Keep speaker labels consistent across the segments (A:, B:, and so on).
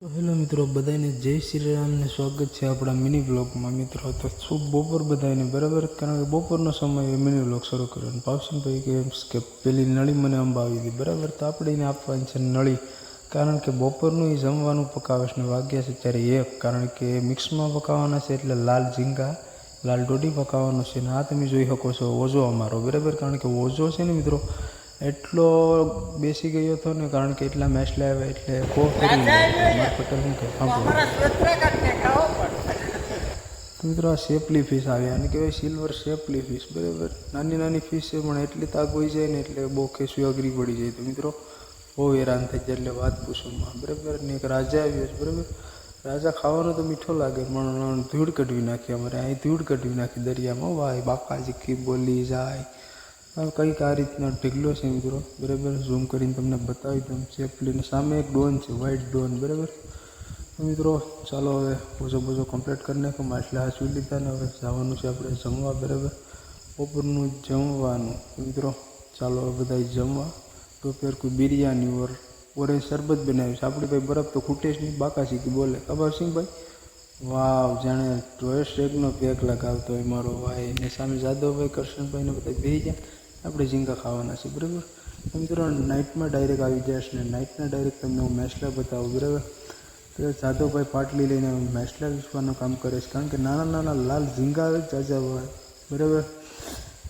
A: તો હેલો મિત્રો, બધાને જય શ્રી રામ ને સ્વાગત છે આપણા મિની બ્લોગમાં. મિત્રો તો શુભ બપોર બધાને, બરાબર. કારણ કે બપોરનો સમય મિની બ્લોગ શરૂ કર્યો અને પાવશનભાઈ કે પેલી નળી મને અંબાવી હતી, બરાબર. તો આપણે એને આપવાની છે નળી, કારણ કે બપોરનું એ જમવાનું પકાવે છે ને વાગ્યા છે ત્યારે 1, કારણ કે મિક્સમાં પકાવવાના છે એટલે લાલ ઝીંગા લાલ ડોડી પકાવવાનો છે. ને આ તમે જોઈ શકો છો ઓઝો અમારો, બરાબર. કારણ કે ઓઝો છે ને મિત્રો એટલો બેસી ગયો હતો ને, કારણ કે એટલા મેસલા આવ્યા એટલે પટેલ શું કહે તો મિત્રો આ શેપલી ફિશ આવી, અને કહેવાય સિલ્વર શેપલી ફિશ, બરાબર. નાની નાની ફિશ છે પણ એટલી તાગ હોઈ જાય ને એટલે બહુ ખેસું અઘરી પડી જાય. તો મિત્રો બહુ હેરાન થઈ જાય એટલે વાત પૂછોમાં, બરાબર. ને એક રાજા આવ્યો છે, બરાબર. રાજા ખાવાનો તો મીઠો લાગે પણ ધૂળ કઢવી નાખી અમારે અહીં, ધૂળ કઢવી નાખી દરિયામાં. ભાઈ બાપાજી કી બોલી જાય કંઈક આ રીતના ઢીગલો છે મિત્રો, બરાબર. ઝૂમ કરીને તમને બતાવી દઉં. શેપલીને સામે એક ડોન છે, વ્હાઇટ ડોન, બરાબર. તો મિત્રો ચાલો હવે બોજો કમ્પ્લીટ કરી નાખો. માછલા હાચવી લીધા ને હવે જવાનું છે આપણે જમવા, બરાબર. બપોરનું જમવાનું. મિત્રો ચાલો હવે બધા જમવા. दोपहर को बिरयानी और ऑरेंज शरबत बनाવ્યું છે આપણે. ભાઈ બરફ તો ખૂટે જ નહીં, બાકા શીખી બોલે કબાબ સિંહ ભાઈ. વાવ, જાણે ચોયસ રેગનો પેક લગાવતો હોય મારો ભાઈ. ને સામે જાદવભાઈ, કરશનભાઈને બધા બેસી જાય, આપણે ઝીંગા ખાવાના છે, બરાબર. મિત્રો નાઇટમાં ડાયરેક્ટ આવી જશે ને નાઇટના ડાયરેક્ટ તમને હું મેસલા બતાવું, બરાબર. તો જાદવભાઈ પાટલી લઈને મેસલા વિસવાનું કામ કરે છે, કારણ કે નાના નાના લાલ ઝીંગા આવે જાજાભાઈ, બરાબર.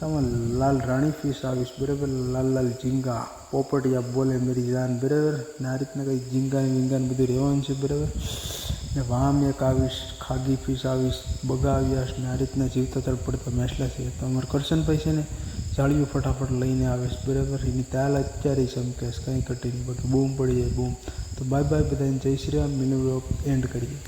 A: આમાં લાલ રાણી ફિશ આવીશ, બરાબર. લાલ લાલ ઝીંગા પોપટિયા બોલે મેરી જાન, બરાબર. ને આ રીતના કંઈક ઝીંગાને વિંગાને બધું રહેવાનું છે, બરાબર. ને વામ એક આવીશ, ખાગી ફિશ આવીશ, બગા આવ્યા ને આ રીતના જીવતા તડપડતા મેસલા છે. તો અમારે કરશનભાઈ છે ને જાળીઓ ફટાફટ લઈને આવે છે, બરાબર. એની તાલ અત્યારે ચમકે છે, કંઈ કટીને બાકી બૂમ પડી જાય બૂમ. તો બાય બાય બધાને, જય Shri Ram. Mini blog and કરીએ.